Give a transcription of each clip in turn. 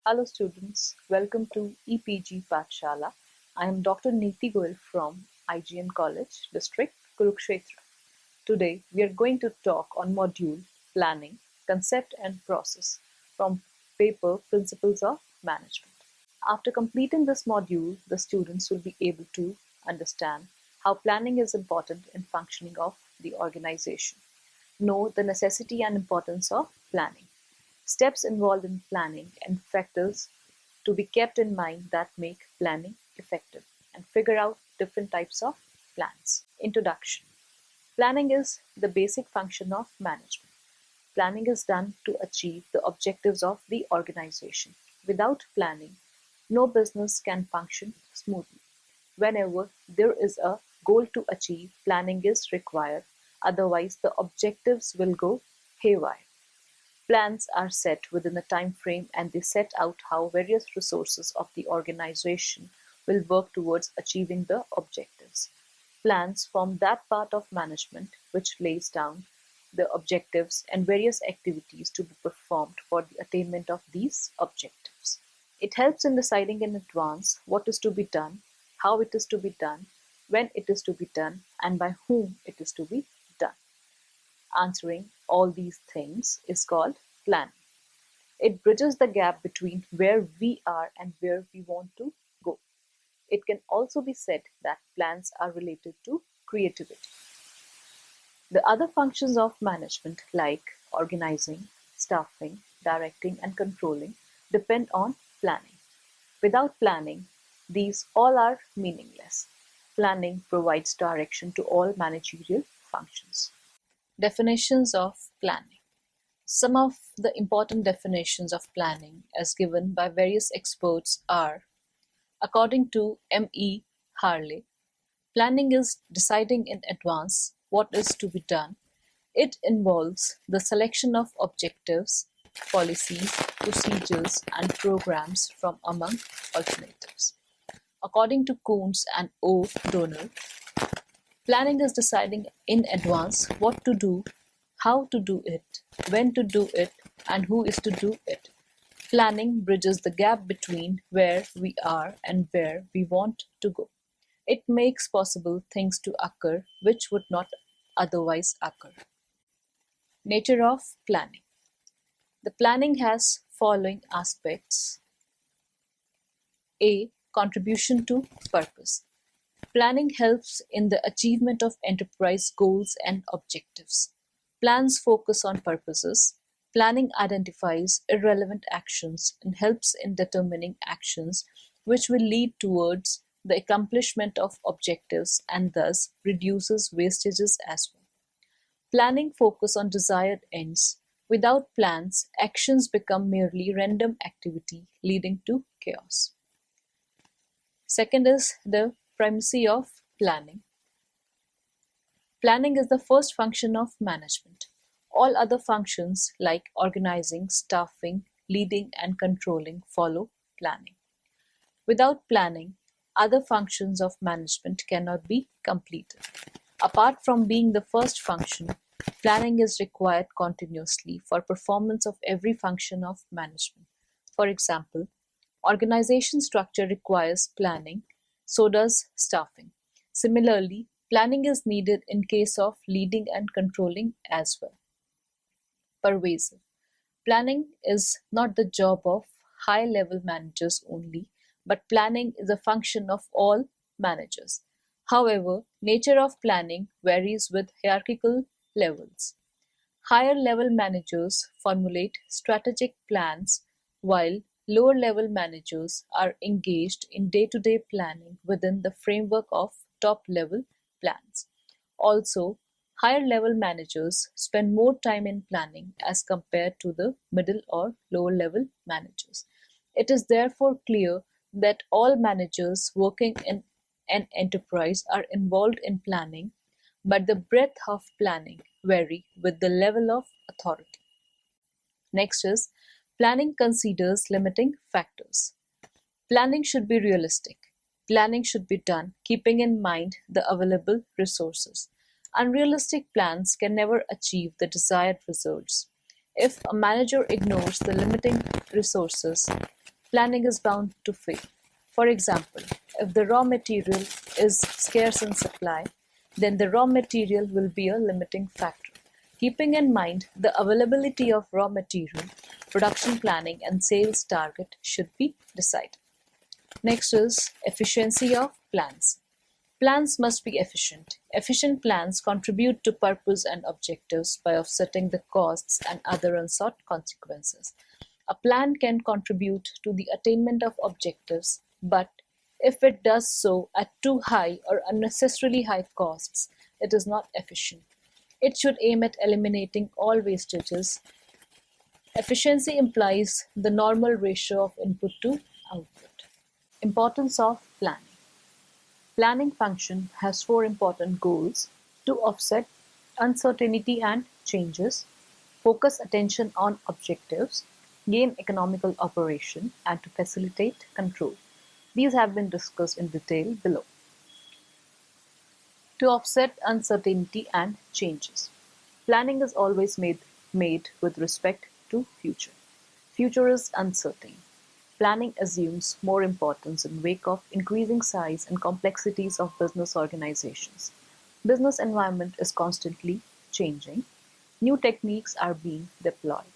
Hello students, welcome to EPG Pathshala. I am Dr. Neeti Goyal from IGN College, District, Kurukshetra. Today we are going to talk on module Planning, Concept and Process from paper Principles of Management. After completing this module, the students will be able to understand how planning is important in functioning of the organization. Know the necessity and importance of planning, steps involved in planning, and factors to be kept in mind that make planning effective, and figure out different types of plans. Introduction. Planning is the basic function of management. Planning is done to achieve the objectives of the organization. Without planning, no business can function smoothly. Whenever there is a goal to achieve, planning is required, otherwise the objectives will go haywire. Plans are set within a time frame and they set out how various resources of the organization will work towards achieving the objectives. Plans form that part of management which lays down the objectives and various activities to be performed for the attainment of these objectives. It helps in deciding in advance what is to be done, how it is to be done, when it is to be done, and by whom it is to be done. Answering all these things is called planning. It bridges the gap between where we are and where we want to go. It can also be said that plans are related to creativity. The other functions of management, like organizing, staffing, directing, and controlling, depend on planning. Without planning, these all are meaningless. Planning provides direction to all managerial functions. Definitions of planning. Some of the important definitions of planning, as given by various experts, are: according to M.E. Harley, planning is deciding in advance what is to be done. It involves the selection of objectives, policies, procedures, and programs from among alternatives. According to Coons and O'Donnell, planning is deciding in advance what to do, how to do it, when to do it, and who is to do it. Planning bridges the gap between where we are and where we want to go. It makes possible things to occur which would not otherwise occur. Nature of planning. The planning has following aspects. A. Contribution to purpose. Planning helps in the achievement of enterprise goals and objectives. Plans focus on purposes. Planning identifies irrelevant actions and helps in determining actions which will lead towards the accomplishment of objectives and thus reduces wastages as well. Planning focus on desired ends. Without plans, actions become merely random activity leading to chaos. Second is the primacy of planning. Planning is the first function of management. All other functions like organizing, staffing, leading, and controlling follow planning. Without planning, other functions of management cannot be completed. Apart from being the first function, planning is required continuously for performance of every function of management. For example, organization structure requires planning, so does staffing. Similarly, planning is needed in case of leading and controlling as well. Pervasive. Planning is not the job of high-level managers only, but planning is a function of all managers. However, nature of planning varies with hierarchical levels. Higher level managers formulate strategic plans, while lower level managers are engaged in day-to-day planning within the framework of top-level plans. Also, higher level managers spend more time in planning as compared to the middle or lower level managers. It is therefore clear that all managers working in an enterprise are involved in planning, but the breadth of planning vary with the level of authority. Next is planning considers limiting factors. Planning should be realistic. Planning should be done keeping in mind the available resources. Unrealistic plans can never achieve the desired results. If a manager ignores the limiting resources, planning is bound to fail. For example, if the raw material is scarce in supply, then the raw material will be a limiting factor. Keeping in mind the availability of raw material, production planning and sales target should be decided. Next is efficiency of plans. Plans must be efficient. Efficient plans contribute to purpose and objectives by offsetting the costs and other unsought consequences. A plan can contribute to the attainment of objectives, but if it does so at too high or unnecessarily high costs, it is not efficient. It should aim at eliminating all wastages. Efficiency implies the normal ratio of input to output. Importance of planning. Planning function has four important goals: to offset uncertainty and changes, focus attention on objectives, gain economical operation, and to facilitate control. These have been discussed in detail below. To offset uncertainty and changes. Planning is always made with respect to future. Future is uncertain. Planning assumes more importance in wake of increasing size and complexities of business organizations. Business environment is constantly changing. New techniques are being deployed.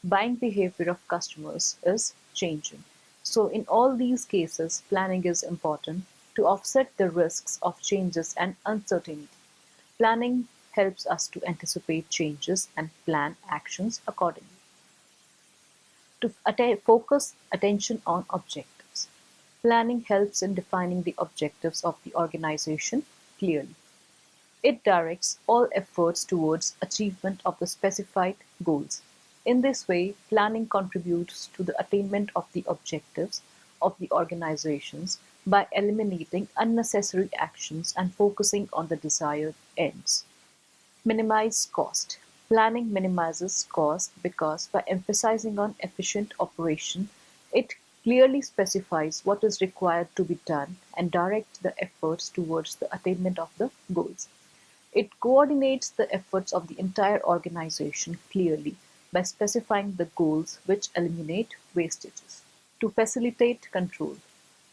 Buying behavior of customers is changing. So in all these cases, planning is important to offset the risks of changes and uncertainty. Planning helps us to anticipate changes and plan actions accordingly. To focus attention on objectives. Planning helps in defining the objectives of the organization clearly. It directs all efforts towards achievement of the specified goals. In this way, planning contributes to the attainment of the objectives of the organizations by eliminating unnecessary actions and focusing on the desired ends. Minimize cost. Planning minimizes cost because by emphasizing on efficient operation, it clearly specifies what is required to be done and directs the efforts towards the attainment of the goals. It coordinates the efforts of the entire organization clearly by specifying the goals which eliminate wastages. To facilitate control.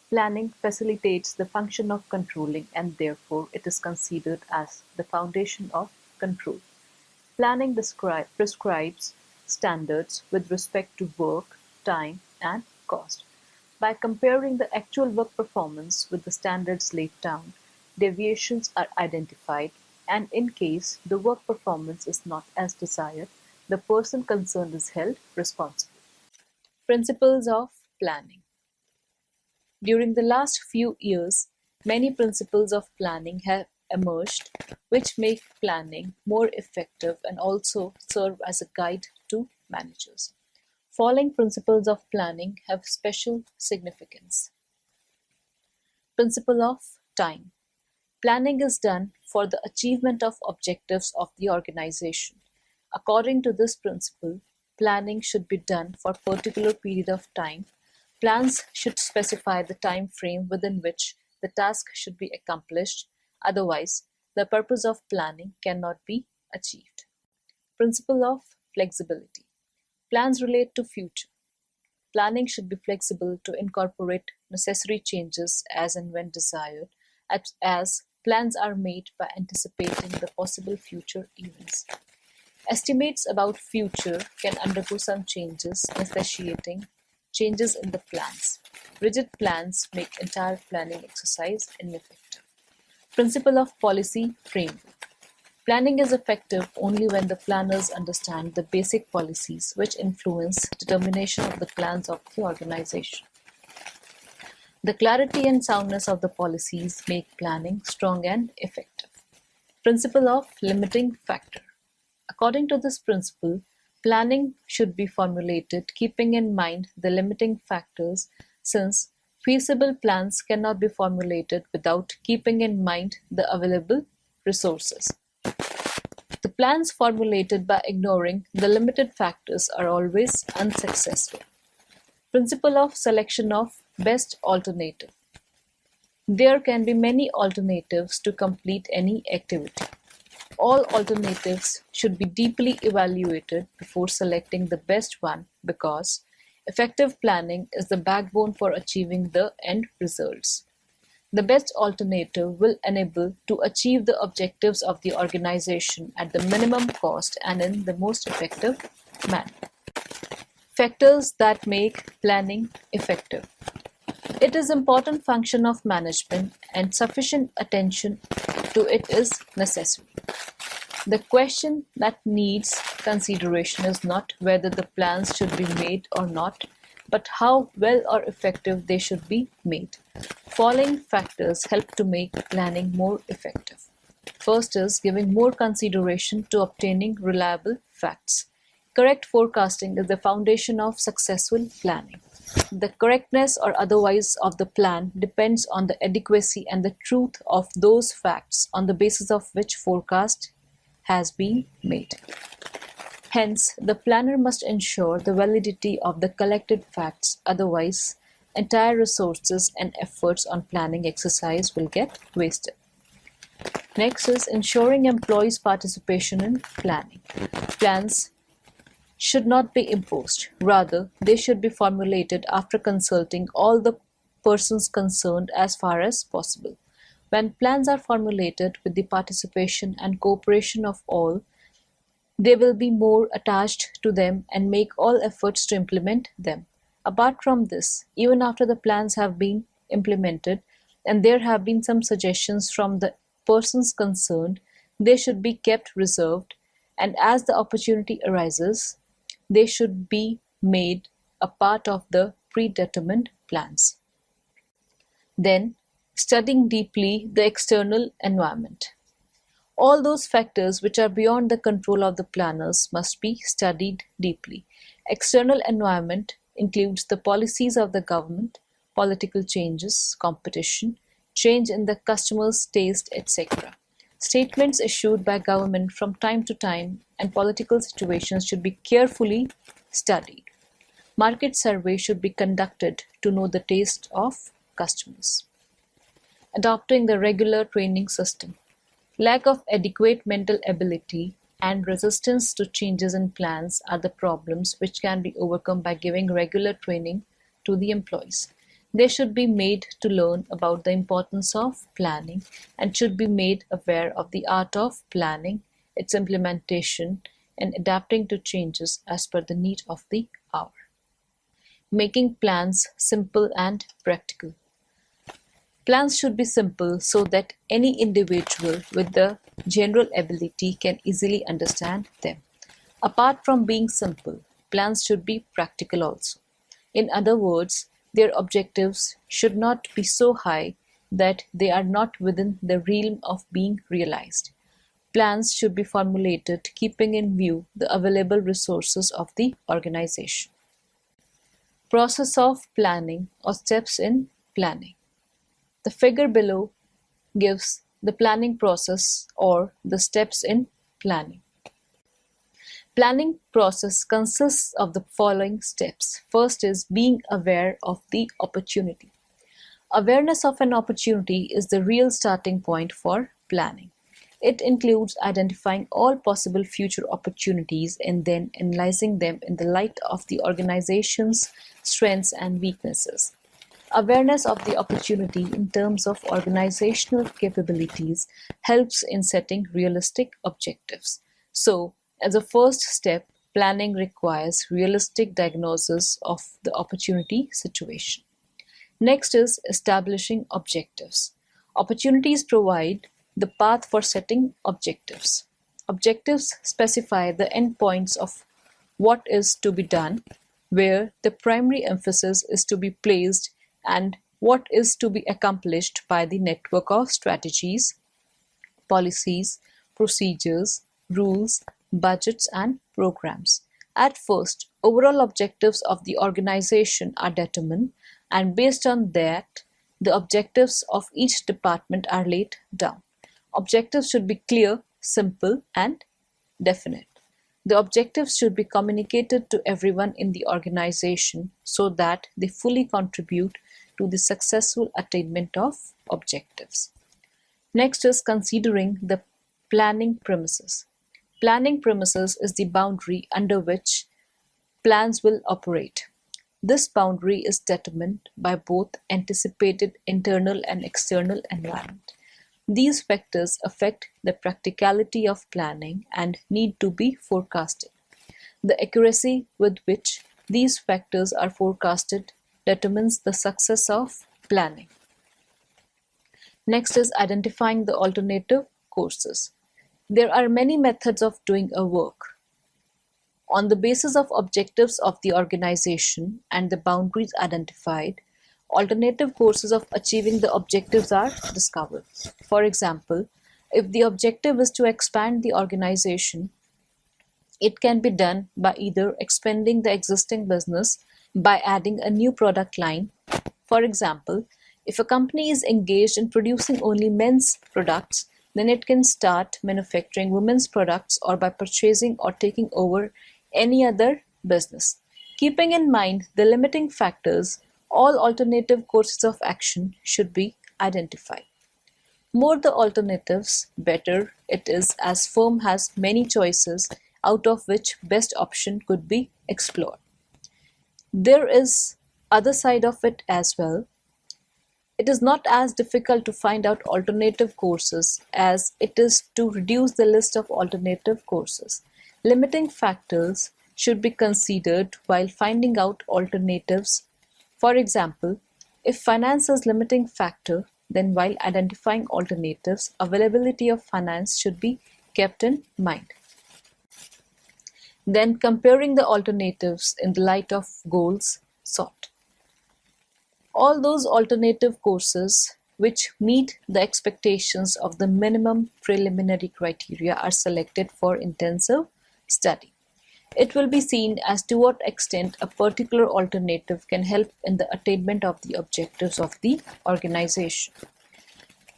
Planning facilitates the function of controlling and therefore it is considered as the foundation of control. Planning prescribes standards with respect to work, time, and cost. By comparing the actual work performance with the standards laid down, deviations are identified, and in case the work performance is not as desired, the person concerned is held responsible. Principles of planning. During the last few years, many principles of planning have emerged which make planning more effective and also serve as a guide to managers. Following principles of planning have special significance. Principle of time. Planning is done for the achievement of objectives of the organization. According to this principle, planning should be done for a particular period of time. Plans should specify the time frame within which the task should be accomplished. Otherwise, the purpose of planning cannot be achieved. Principle of flexibility. Plans relate to future. Planning should be flexible to incorporate necessary changes as and when desired, as plans are made by anticipating the possible future events. Estimates about future can undergo some changes, necessitating changes in the plans. Rigid plans make entire planning exercise ineffective. Principle of policy framework. Planning is effective only when the planners understand the basic policies which influence determination of the plans of the organization. The clarity and soundness of the policies make planning strong and effective. Principle of limiting factor. According to this principle, planning should be formulated keeping in mind the limiting factors, since feasible plans cannot be formulated without keeping in mind the available resources. The plans formulated by ignoring the limited factors are always unsuccessful. Principle of selection of best alternative. There can be many alternatives to complete any activity. All alternatives should be deeply evaluated before selecting the best one because Effective planning is the backbone for achieving the end results. The best alternative will enable to achieve the objectives of the organization at the minimum cost and in the most effective manner. Factors that make planning effective. It is an important function of management and sufficient attention to it is necessary. The question that needs consideration is not whether the plans should be made or not, but how well or effective they should be made. Following factors help to make planning more effective. First is giving more consideration to obtaining reliable facts. Correct forecasting is the foundation of successful planning. The correctness or otherwise of the plan depends on the adequacy and the truth of those facts on the basis of which forecast has been made. Hence, the planner must ensure the validity of the collected facts, otherwise, entire resources and efforts on planning exercise will get wasted. Next is ensuring employees' participation in planning. Plans should not be imposed. Rather, they should be formulated after consulting all the persons concerned as far as possible. When plans are formulated with the participation and cooperation of all, they will be more attached to them and make all efforts to implement them. Apart from this, even after the plans have been implemented and there have been some suggestions from the persons concerned, they should be kept reserved, and as the opportunity arises, they should be made a part of the predetermined plans. Then, studying deeply the external environment. All those factors which are beyond the control of the planners must be studied deeply. External environment includes the policies of the government, political changes, competition, change in the customer's taste, etc. Statements issued by government from time to time and political situations should be carefully studied. Market survey should be conducted to know the taste of customers. Adopting the regular training system. Lack of adequate mental ability and resistance to changes in plans are the problems which can be overcome by giving regular training to the employees. They should be made to learn about the importance of planning and should be made aware of the art of planning, its implementation, and adapting to changes as per the need of the hour. Making plans simple and practical. Plans should be simple so that any individual with the general ability can easily understand them. Apart from being simple, plans should be practical also. In other words, their objectives should not be so high that they are not within the realm of being realized. Plans should be formulated keeping in view the available resources of the organization. Process of planning or steps in planning. The figure below gives the planning process or the steps in planning. Planning process consists of the following steps. First is being aware of the opportunity. Awareness of an opportunity is the real starting point for planning. It includes identifying all possible future opportunities and then analyzing them in the light of the organization's strengths and weaknesses. Awareness of the opportunity in terms of organizational capabilities helps in setting realistic objectives. So, as a first step, planning requires realistic diagnosis of the opportunity situation. Next is establishing objectives. Opportunities provide the path for setting objectives. Objectives specify the endpoints of what is to be done, where the primary emphasis is to be placed, and what is to be accomplished by the network of strategies, policies, procedures, rules, budgets, and programs. At first, overall objectives of the organization are determined, and based on that, the objectives of each department are laid down. Objectives should be clear, simple, and definite. The objectives should be communicated to everyone in the organization so that they fully contribute to the successful attainment of objectives. Next is considering the planning premises. Planning premises is the boundary under which plans will operate. This boundary is determined by both anticipated internal and external environment. These factors affect the practicality of planning and need to be forecasted. The accuracy with which these factors are forecasted determines the success of planning. Next is identifying the alternative courses. There are many methods of doing a work. On the basis of objectives of the organization and the boundaries identified, alternative courses of achieving the objectives are discovered. For example, if the objective is to expand the organization, it can be done by either expanding the existing business by adding a new product line. For example, if a company is engaged in producing only men's products, then it can start manufacturing women's products or by purchasing or taking over any other business. Keeping in mind the limiting factors, all alternative courses of action should be identified. More the alternatives, better it is, as firm has many choices out of which best option could be explored. There is other side of it as well. It is not as difficult to find out alternative courses as it is to reduce the list of alternative courses. Limiting factors should be considered while finding out alternatives. For example, if finance is limiting factor, then while identifying alternatives, availability of finance should be kept in mind. Then comparing the alternatives in the light of goals sought. All those alternative courses which meet the expectations of the minimum preliminary criteria are selected for intensive study. It will be seen as to what extent a particular alternative can help in the attainment of the objectives of the organization.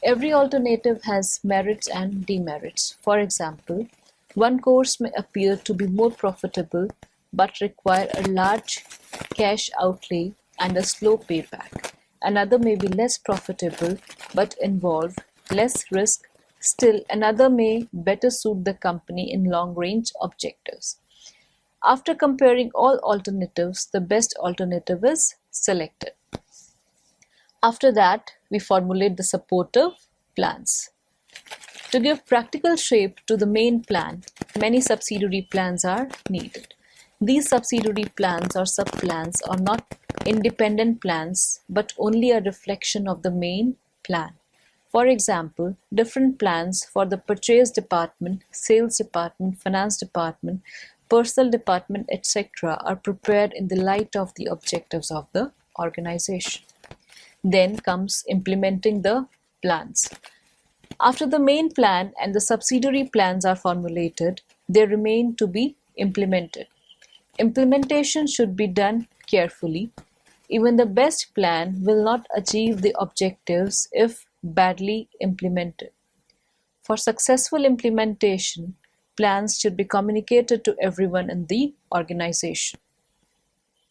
Every alternative has merits and demerits. For example, one course may appear to be more profitable but require a large cash outlay and a slow payback. Another may be less profitable but involve less risk. Still, another may better suit the company in long-range objectives. After comparing all alternatives, the best alternative is selected. After that, we formulate the supportive plans. To give practical shape to the main plan, many subsidiary plans are needed. These subsidiary plans or sub-plans are not independent plans but only a reflection of the main plan. For example, different plans for the purchase department, sales department, finance department, personal department, etc. are prepared in the light of the objectives of the organization. Then comes implementing the plans. After the main plan and the subsidiary plans are formulated, they remain to be implemented. Implementation should be done carefully. Even the best plan will not achieve the objectives if badly implemented. For successful implementation, plans should be communicated to everyone in the organization.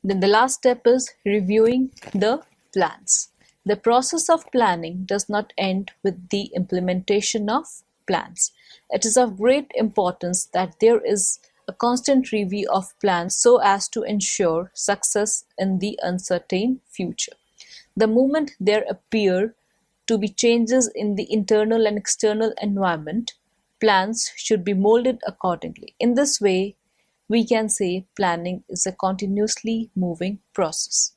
Then the last step is reviewing the plans. The process of planning does not end with the implementation of plans. It is of great importance that there is a constant review of plans so as to ensure success in the uncertain future. The moment there appear to be changes in the internal and external environment, plans should be molded accordingly. In this way, we can say planning is a continuously moving process.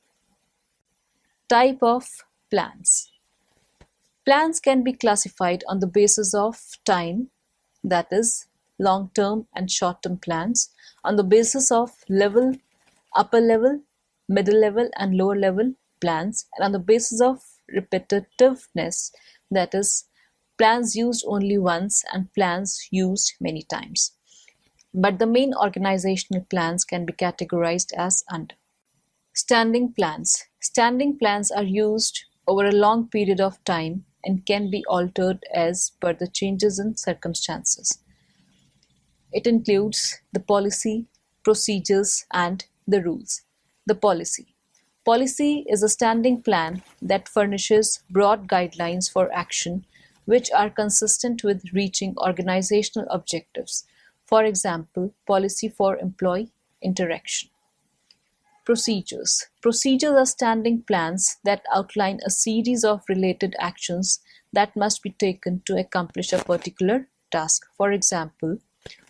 Type of plans. Plans can be classified on the basis of time, that is, long-term and short-term plans, on the basis of level, upper level, middle level, and lower level plans, and on the basis of repetitiveness, that is, plans used only once and plans used many times. But the main organizational plans can be categorized as under. Standing plans. Standing plans are used over a long period of time and can be altered as per the changes in circumstances. It includes the policy, procedures, and the rules. The policy. Policy is a standing plan that furnishes broad guidelines for action which are consistent with reaching organizational objectives. For example, policy for employee interaction. Procedures. Procedures are standing plans that outline a series of related actions that must be taken to accomplish a particular task. For example,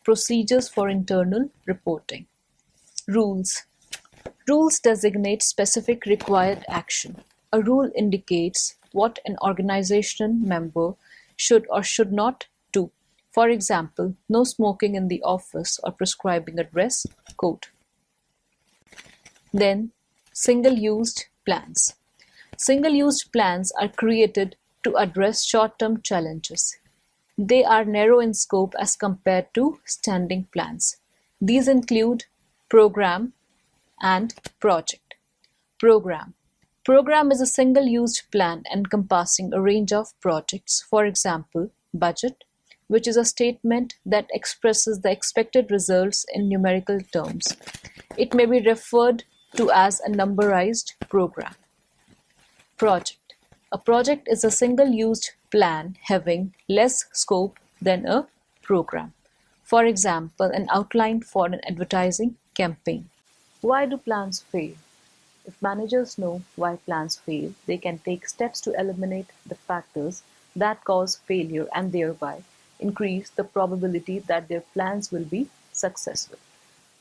procedures for internal reporting. Rules. Rules designate specific required action. A rule indicates what an organization member should or should not do. For example, no smoking in the office or prescribing a dress code. Then, single-use plans. Single-use plans are created to address short-term challenges. They are narrow in scope as compared to standing plans. These include program and project. Program. Program is a single-use plan encompassing a range of projects. For example, budget, which is a statement that expresses the expected results in numerical terms. It may be referred to as a numberized program. Project. A project is a single-use plan having less scope than a program. For example, an outline for an advertising campaign. Why do plans fail? If managers know why plans fail, they can take steps to eliminate the factors that cause failure and thereby increase the probability that their plans will be successful.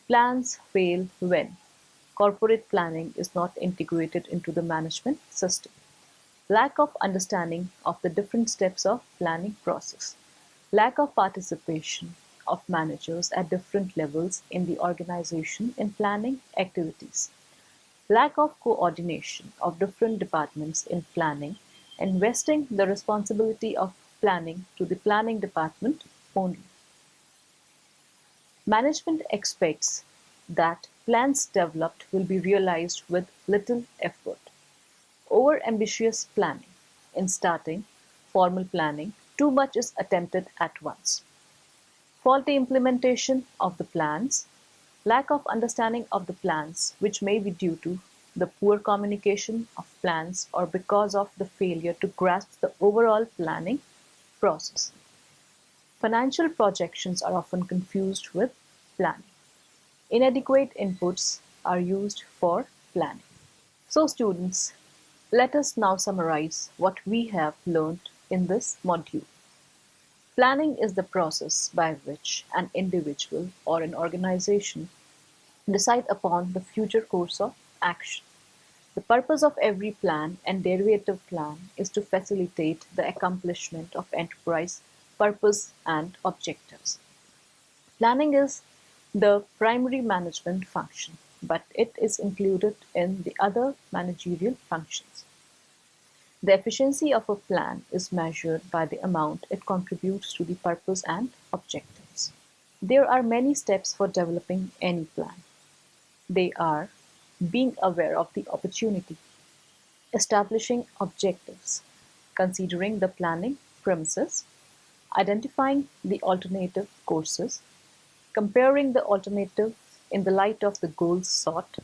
Plans fail when corporate planning is not integrated into the management system. Lack of understanding of the different steps of planning process. Lack of participation of managers at different levels in the organization in planning activities. Lack of coordination of different departments in planning and vesting the responsibility of planning to the planning department only. Management expects that plans developed will be realized with little effort. Over-ambitious planning. In starting formal planning, too much is attempted at once. Faulty implementation of the plans. Lack of understanding of the plans, which may be due to the poor communication of plans or because of the failure to grasp the overall planning process. Financial projections are often confused with planning. Inadequate inputs are used for planning. So students, let us now summarize what we have learned in this module. Planning is the process by which an individual or an organization decide upon the future course of action. The purpose of every plan and derivative plan is to facilitate the accomplishment of enterprise purpose and objectives. Planning is the primary management function, but it is included in the other managerial functions. The efficiency of a plan is measured by the amount it contributes to the purpose and objectives. There are many steps for developing any plan. They are being aware of the opportunity, establishing objectives, considering the planning premises, identifying the alternative courses, comparing the alternatives in the light of the goals sought,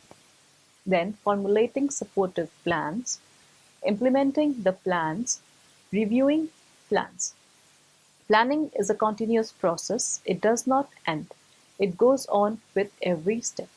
then formulating supportive plans, implementing the plans, reviewing plans. Planning is a continuous process. It does not end. It goes on with every step.